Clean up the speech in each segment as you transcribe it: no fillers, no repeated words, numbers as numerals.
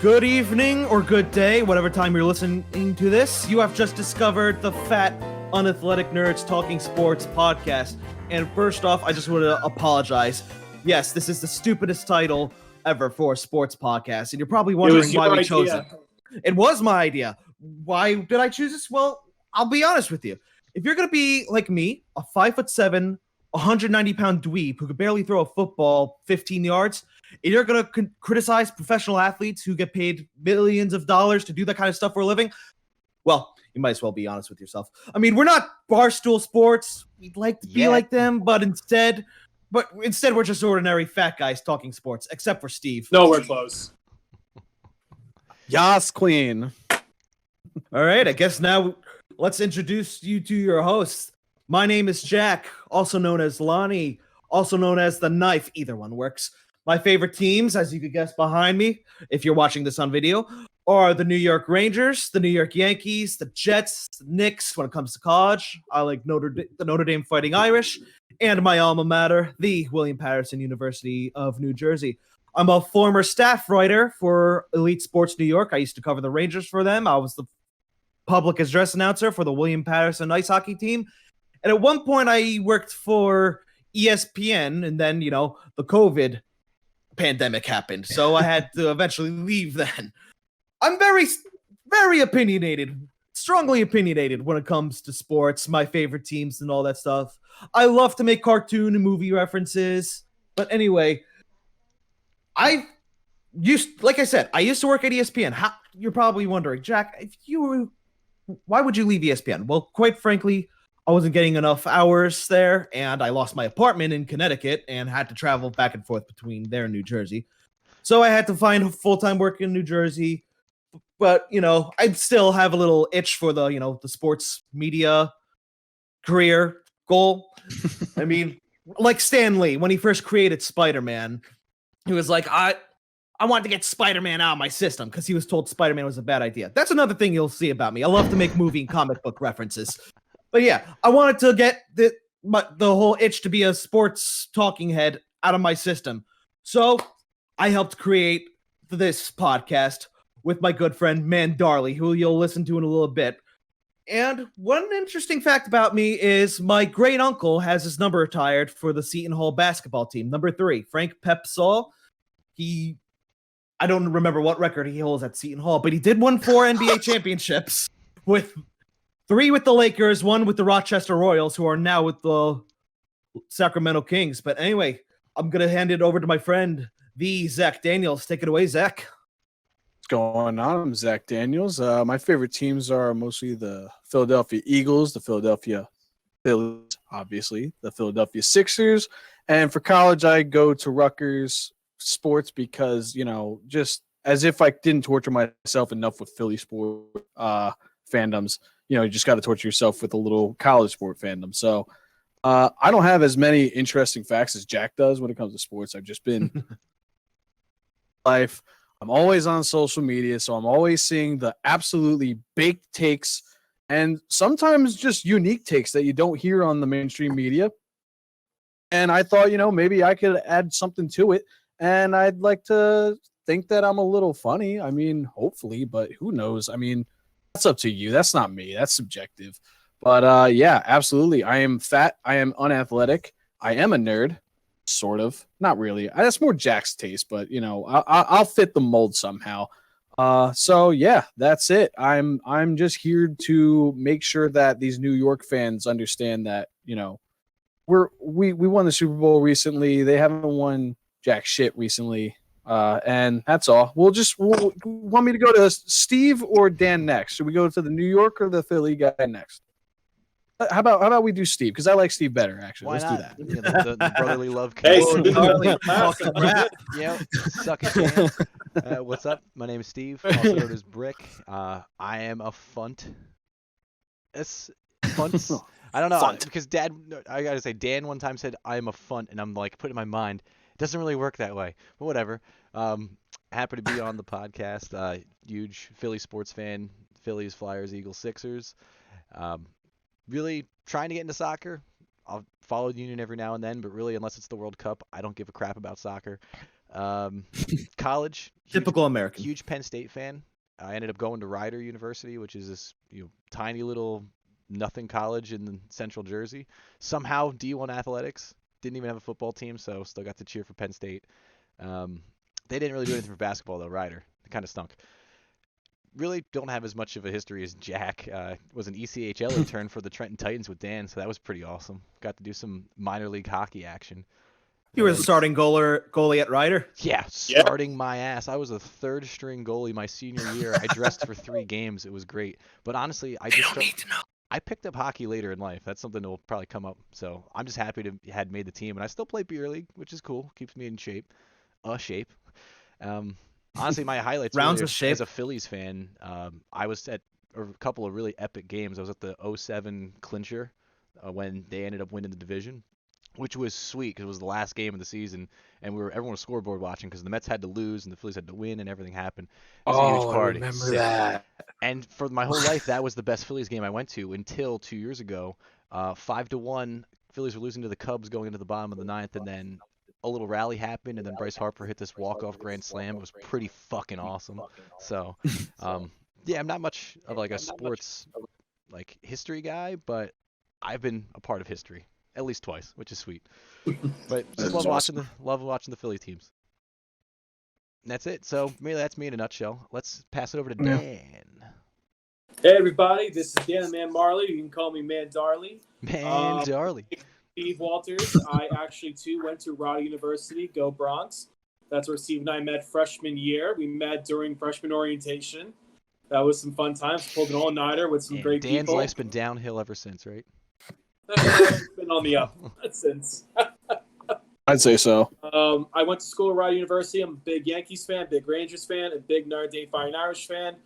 Good evening or good day, whatever time you're listening to this. You have just discovered the Fat Unathletic Nerds Talking Sports podcast. And first off, I just want to apologize. Yes, this is the stupidest title ever for a sports podcast. And you're probably wondering why we chose it. It was my idea. Why did I choose this? Well, I'll be honest with you. If you're going to be like me, a 5'7", 190-pound dweeb who could barely throw a football 15 yards, and you're going to criticize professional athletes who get paid millions of dollars to do that kind of stuff for a living, well, you might as well be honest with yourself. I mean, we're not Barstool Sports. We'd like to be like them, but instead we're just ordinary fat guys talking sports, except for Steve. Nowhere close. Yas, queen. All right, I guess now let's introduce you to your hosts. My name is Jack, also known as Lonny, also known as The Knife. Either one works. My favorite teams, as you could guess behind me, if you're watching this on video, are the New York Rangers, the New York Yankees, the Jets, the Knicks when it comes to college. I like the Notre Dame Fighting Irish, and my alma mater, the William Patterson University of New Jersey. I'm a former staff writer for Elite Sports New York. I used to cover the Rangers for them. I was the public address announcer for the William Patterson ice hockey team. And at one point, I worked for ESPN, and then, the COVID pandemic happened. So I had to eventually leave then. I'm very, very opinionated, strongly opinionated when it comes to sports, my favorite teams and all that stuff. I love to make cartoon and movie references. But anyway, like I said, I used to work at ESPN. You're probably wondering, Jack, why would you leave ESPN? Well, quite frankly, I wasn't getting enough hours there, and I lost my apartment in Connecticut and had to travel back and forth between there and New Jersey. So I had to find full-time work in New Jersey. But, I'd still have a little itch for the sports media career goal. I mean, like Stan Lee, when he first created Spider-Man, he was like, I wanted to get Spider-Man out of my system because he was told Spider-Man was a bad idea. That's another thing you'll see about me. I love to make movie and comic book references. But yeah, I wanted to get the whole itch to be a sports talking head out of my system. So I helped create this podcast with my good friend, Darley, who you'll listen to in a little bit. And one interesting fact about me is my great uncle has his number retired for the Seton Hall basketball team, number 3, Frank Pepsall. I don't remember what record he holds at Seton Hall, but he did win 4 NBA championships with 3 with the Lakers, 1 with the Rochester Royals, who are now with the Sacramento Kings. But anyway, I'm going to hand it over to my friend, the Zach Danielz. Take it away, Zach. What's going on? I'm Zach Danielz. My favorite teams are mostly the Philadelphia Eagles, the Philadelphia Phillies, obviously, the Philadelphia Sixers. And for college, I go to Rutgers sports because, just as if I didn't torture myself enough with Philly sport fandoms, you just got to torture yourself with a little college sport fandom. So I don't have as many interesting facts as Jack does when it comes to sports. I've just been life. I'm always on social media, so I'm always seeing the absolutely baked takes and sometimes just unique takes that you don't hear on the mainstream media. And I thought, maybe I could add something to it. And I'd like to think that I'm a little funny. I mean, hopefully, but who knows? I mean, that's up to you. That's not me. That's subjective. But yeah, absolutely. I am fat. I am unathletic. I am a nerd, sort of. Not really. That's more Jack's taste, but I'll fit the mold somehow. So yeah, that's it. I'm just here to make sure that these New York fans understand that we won the Super Bowl recently. They haven't won jack shit recently. And that's all. We'll want me to go to Steve or Dan next? Should we go to the New York or the Philly guy next? How about we do Steve? Because I like Steve better, actually. Why Let's not? do that. Yeah, the brotherly love. Hey, Yeah, suck it, Dan. What's up? My name is Steve, also known as Brick. I am a funt. Funts. I don't know Funt. because I gotta say, Dan one time said I am a funt, and I'm like putting in my mind. It doesn't really work that way, but whatever. Happy to be on the podcast. Huge Philly sports fan. Phillies, Flyers, Eagles, Sixers. Really trying to get into soccer. I'll follow the Union every now and then, but really, unless it's the World Cup, I don't give a crap about soccer. College, Typical American. huge Penn State fan. I ended up going to Rider University, which is this tiny little nothing college in Central Jersey. Somehow D1 athletics. Didn't even have a football team, so still got to cheer for Penn State. They didn't really do anything for basketball though. Rider, it kind of stunk. Really don't have as much of a history as Jack. Was an ECHL intern for the Trenton Titans with Dan, so that was pretty awesome. Got to do some minor league hockey action. You were the starting goalie at Rider? Yeah, starting my ass. I was a third string goalie my senior year. I dressed for 3 games. It was great. But honestly, I picked up hockey later in life. That's something that will probably come up. So I'm just happy to had made the team. And I still play beer league, which is cool. Keeps me in shape. Honestly, my highlights Rounds really of shape. as a Phillies fan, I was at a couple of really epic games. I was at the '07 clincher when they ended up winning the division, which was sweet because it was the last game of the season, and everyone was scoreboard watching because the Mets had to luse and the Phillies had to win and everything happened. It was a huge party. I remember Sick. that. And for my whole life, that was the best Phillies game I went to until 2 years ago. 5-1, Phillies were losing to the Cubs going into the bottom of the 9th, and then a little rally happened, and then Bryce Harper hit this walk-off grand slam. It was pretty fucking awesome. So, yeah, I'm not much of like a sports like history guy, but I've been a part of history at least twice, which is sweet. But just love watching the Philly teams. And that's it. So maybe that's me in a nutshell. Let's pass it over to Dan. Hey everybody, this is Dan the Man Marley. You can call me Man Darley. Man, Darley. Steve Walters. I actually too went to Rider University. Go Bronx. That's where Steve and I met freshman year. We met during freshman orientation. That was some fun times. Pulled an all-nighter with some great Dan's people. life's been downhill ever since, right? It's been on the up since. I'd say so. I went to school at Rider University. I'm a big Yankees fan, big Rangers fan, a big Notre Dame Fighting Irish fan.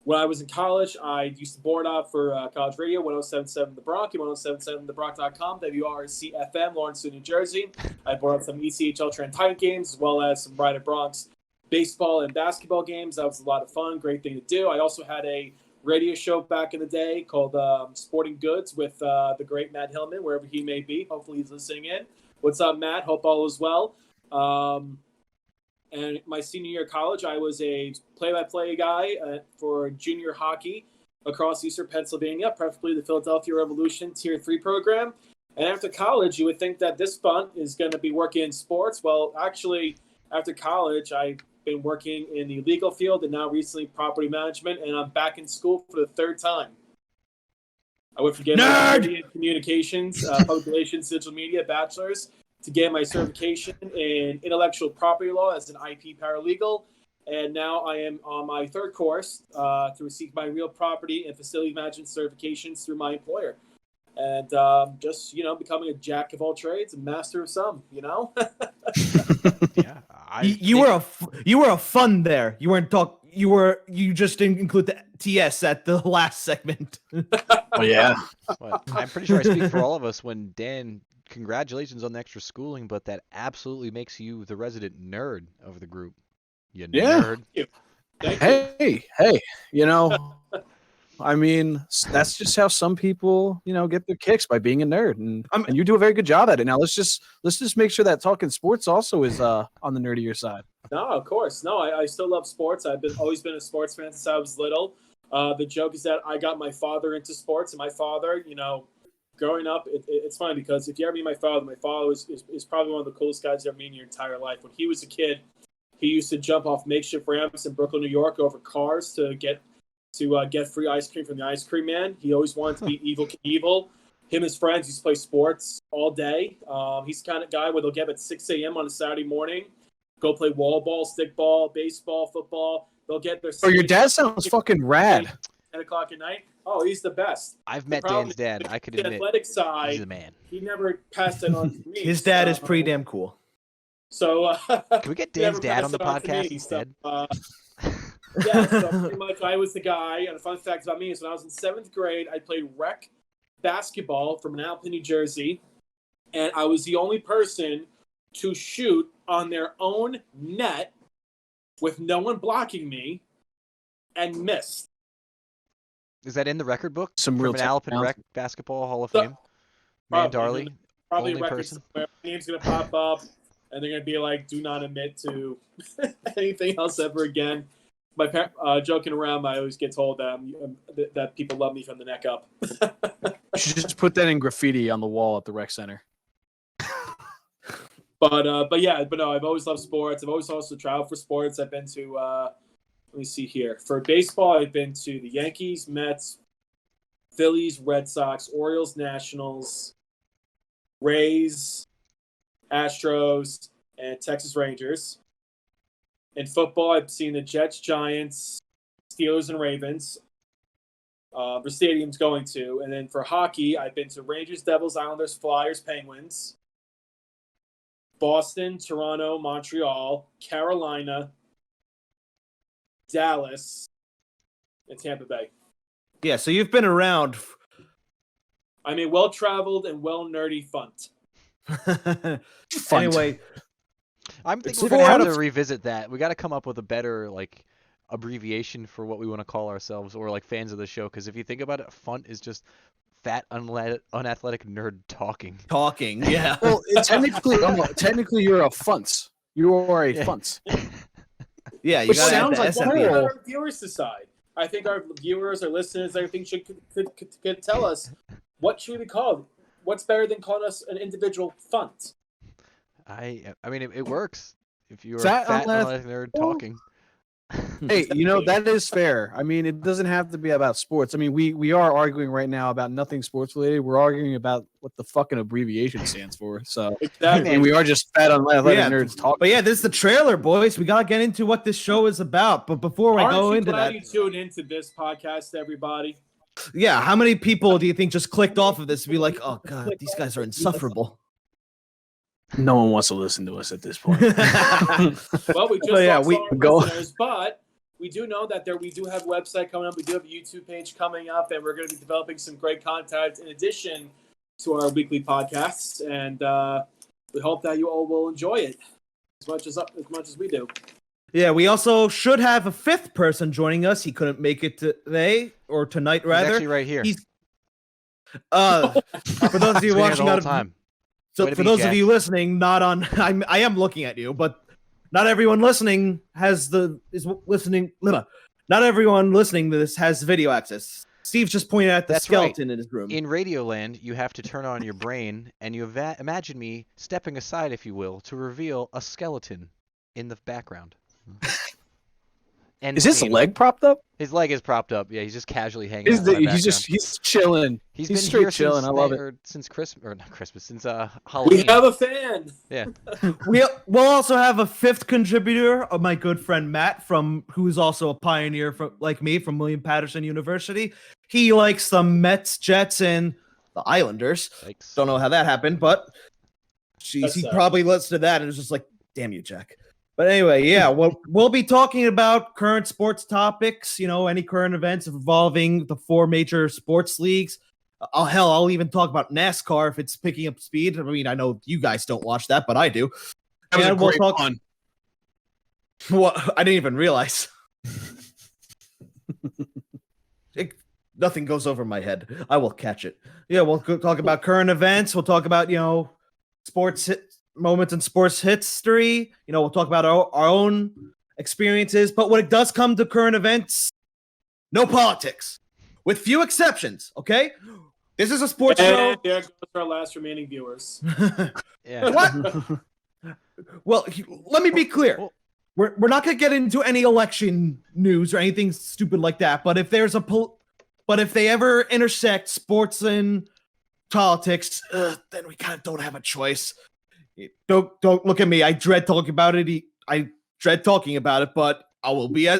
When I was in college, I used to board up for college radio, 107.7 The Bronx, 107.7thebronx.com, WRC-FM, Lawrence, New Jersey. I board up some ECHL Trent Titan games, as well as some Rider Bronx baseball and basketball games. That was a lot of fun, great thing to do. I also had a radio show back in the day called Sporting Goods with the great Matt Hillman, wherever he may be. Hopefully he's listening in. What's up, Matt? Hope all is well. And my senior year of college, I was a play-by-play guy for junior hockey across Eastern Pennsylvania, preferably the Philadelphia Revolution Tier 3 program. And after college, you would think that this bunt is going to be working in sports. Well, actually, after college, I've been working in the legal field and now recently property management, and I'm back in school for the 3rd time. I went for getting my media and communications, public relations, digital media, bachelor's, to get my certification in intellectual property law as an IP paralegal. And now I am on my 3rd course to receive my real property and facility management certifications through my employer. And just, becoming a jack of all trades and master of some, Yeah. You were a fun there. You weren't talk. You just didn't include the TS at the last segment. Oh yeah. Well, I'm pretty sure I speak for all of us when Dan, congratulations on the extra schooling, but that absolutely makes you the resident nerd of the group. You nerd. Hey, I mean, that's just how some people, get their kicks, by being a nerd, and you do a very good job at it. Now let's just make sure that talking sports also is on the nerdier side. No, of course. No, I still love sports. I've always been a sports fan since I was little. The joke is that I got my father into sports, and my father, growing up, it's funny because if you ever meet my father is probably one of the coolest guys you ever meet in your entire life. When he was a kid, he used to jump off makeshift ramps in Brooklyn, New York, over cars to get free ice cream from the ice cream man. He always wanted to be Evil Knievel. Him and his friends used to play sports all day. He's the kind of guy where they'll get up at 6 a.m. on a Saturday morning, go play wall ball, stick ball, baseball, football. They'll get their... Oh, your dad sounds fucking rad. 10 o'clock at night. Oh, he's the best. I've met Dan's dad. I could admit, the athletic side, he's the man. He never passed it on to me. His dad is pretty damn cool. So can we get Dan's dad on the podcast instead? Yeah, so pretty much I was the guy. And a fun fact about me is when I was in 7th grade, I played rec basketball from Manalapan, New Jersey, and I was the only person to shoot on their own net with no one blocking me and missed. Is that in the record book? Some from real an Alpin Rec Basketball Hall of Fame? Man, Darley, probably only a record person. somewhere. My name's gonna pop up. and they're gonna be like, "Do not admit to anything else ever again." Joking around, I always get told that people love me from the neck up. You should just put that in graffiti on the wall at the rec center. But no, I've always loved sports. I've always also traveled for sports. I've been to let me see here. For baseball, I've been to the Yankees, Mets, Phillies, Red Sox, Orioles, Nationals, Rays, Astros, and Texas Rangers. In football, I've seen the Jets, Giants, Steelers, and Ravens. The stadium's going to. And then for hockey, I've been to Rangers, Devils, Islanders, Flyers, Penguins, Boston, Toronto, Montreal, Carolina, Dallas, and Tampa Bay. Yeah, so you've been around. I'm a well-traveled and well-nerdy funt. Anyway, I'm thinking It's we're gonna have four to revisit that. We got to come up with a better like abbreviation for what we want to call ourselves, or like fans of the show. Because if you think about it, "funt" is just fat, unathletic nerd talking. yeah. Well, technically, you're a FUNTS. You are a FUNTS. Yeah, you Which gotta sounds add like the one SMB. of Our viewers decide. I think our viewers, our listeners, everything could tell us what should we be called. What's better than calling us an individual funt? I mean, it works if you're a Fat, fat, unathletic unathletic nerd talking. Hey, that is fair. I mean, it doesn't have to be about sports. I mean, we are arguing right now about nothing sports related. We're arguing about what the fucking abbreviation stands for. So, Exactly. and we are just fat, unathletic Yeah, nerds talking. But yeah, this is the trailer, boys. We gotta get into what this show is about. But before we Aren't go you into glad that, you tuned into this podcast, everybody? yeah, how many people do you think just clicked off of this to be like, "Oh God, these guys are insufferable"? No one wants to listen to us at this point. Well, we just But yeah, lost we all our go- listeners, but we do know that we do have a website coming up. We do have a YouTube page coming up, and we're going to be developing some great content in addition to our weekly podcasts. And we hope that you all will enjoy it as much as we do. Yeah, we also should have a fifth person joining us. He couldn't make it today or tonight, He's rather. actually right here. He's for those of you He's been here watching the whole out of time. So Way to for be, those Jack. of you listening, not on, I am looking at you, but not everyone listening listening. Not everyone listening to this has video access. Steve just pointed at the That's right. skeleton in his room. In Radioland, you have to turn on your brain, and you imagine me stepping aside, if you will, to reveal a skeleton in the background. And Is his you know, leg propped up? His leg is propped up. Yeah, he's just casually hanging out in my He's chilling. He's He's been straight here chilling. I love it. Since Christmas, or not Christmas, since We Halloween. have a fan. Yeah. We'll also have a fifth contributor, my good friend Matt, who's also a pioneer like me from William Patterson University. He likes the Mets, Jets, and the Islanders. Yikes. Don't know how that happened, but he That's probably listened to that and was just like, "Damn you, Jack." But anyway, yeah, we'll be talking about current sports topics, any current events involving the four major sports leagues. I'll even talk about NASCAR if it's picking up speed. I mean, I know you guys don't watch that, but I do. That was a And we'll great talk- pun. What? I didn't even realize. Nothing goes over my head. I will catch it. Yeah, we'll talk about current events. We'll talk about, sports moments in sports history. We'll talk about our own experiences. But when it does come to current events, no politics, with few exceptions. Okay, this is a sports show. And there goes our last remaining viewers. Yeah. What? Well, let me be clear. Well- We're not gonna get into any election news or anything stupid like that. But if there's but if they ever intersect sports and politics, then we kind of don't have a choice. Don't look at me. I dread talking about it. But I will be I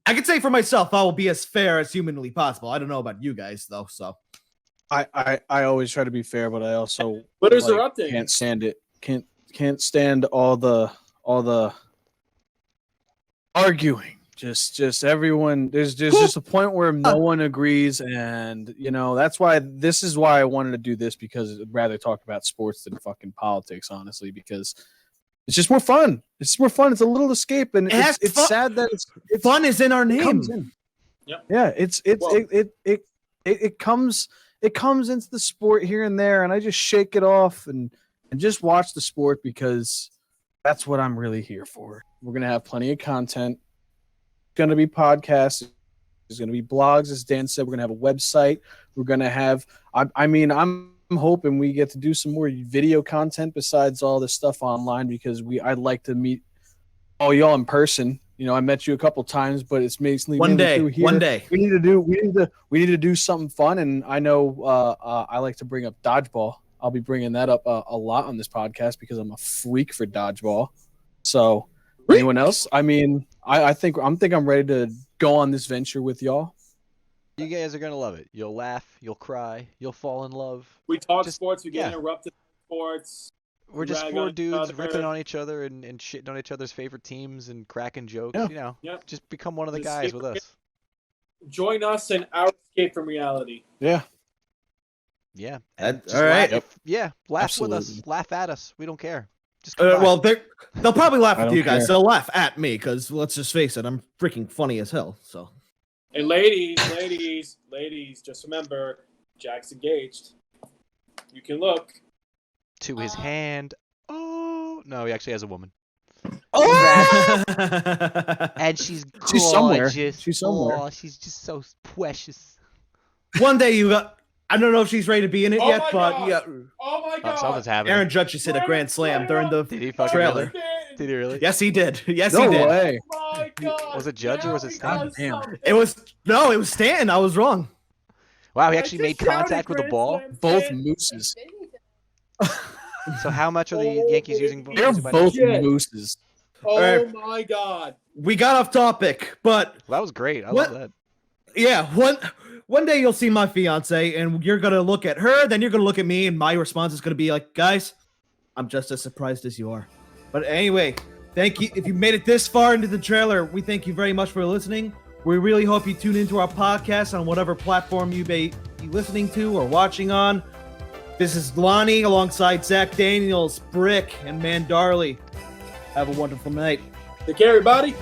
can say for myself, I will be as fair as humanly possible. I don't know about you guys though. So I always try to be fair, but I also Twitters are updating. can't stand it. Can't stand all the arguing. Just everyone. There's just a point where no one agrees, and that's why I wanted to do this, because I'd rather talk about sports than fucking politics, honestly, because it's just more fun. It's more fun. It's a little escape, and it's fun. sad that it's fun is in our it name. comes in. Yep. Yeah, Well- it comes into the sport here and there, and I just shake it off and just watch the sport, because That's what I'm really here for. We're going to have plenty of content. It's going to be podcasts. There's going to be blogs, as Dan said. We're going to have a website. We're going to have, I'm hoping we get to do some more video content besides all this stuff online, because I'd like to meet all y'all in person. You know, I met you a couple times, but it's mainly One day. through here. One day. We need to do something fun, and I know I like to bring up dodgeball. I'll be bringing that up a lot on this podcast because I'm a freak for dodgeball. So, anyone else? I mean, I think I'm ready to go on this venture with y'all. You guys are gonna love it. You'll laugh, you'll cry, you'll fall in love. We talk Just- sports. We get yeah. interrupted in sports. We're just Rag four on each dudes other. ripping on each other and shitting on each other's favorite teams and cracking jokes. Yeah. You know, Yep. just become one of the Just guys skip with it. us. Join us in our escape from reality. Yeah. Yeah. All And just right. laugh, yeah, laugh with us. Absolutely. Laugh at us. We don't care. Just come by. Well, they'll probably laugh I at don't you guys. care. They'll laugh at me because let's just face it, I'm freaking funny as hell. So And ladies, just remember, Jack's engaged. You can look. to his hand. Oh no, he actually has a woman. oh! And she's gorgeous. She's somewhere. She's somewhere. Oh, she's just so precious. One day you got. I don't know if she's ready to be in it Oh yet, my but God. yeah. Oh my God! Something's happening. Aaron Judge just hit a grand slam during the Did he fucking trailer. really? Did he really? Yes, he did. Yes, No he did. way. Oh my God! Was it Judge or was it Now he Stanton? does Damn. something. It was Stanton. I was wrong. Wow, he I actually just made shouted contact with the grand ball. slam, Both Stanton. mooses. So how much are the Oh, Yankees using? They're using by both Shit. mooses. Oh Alright. my God! We got off topic, but Well, that was great. I What? love that. yeah, one day you'll see my fiance, and you're gonna look at her, then you're gonna look at me, and my response is gonna be like, "Guys, I'm just as surprised as you are." But anyway, thank you. If you made it this far into the trailer, we thank you very much for listening. We really hope you tune into our podcast on whatever platform you may be listening to or watching on. This is Lonny alongside Zach Danielz, Brick, and man Darley. Have a wonderful night. Take care, everybody.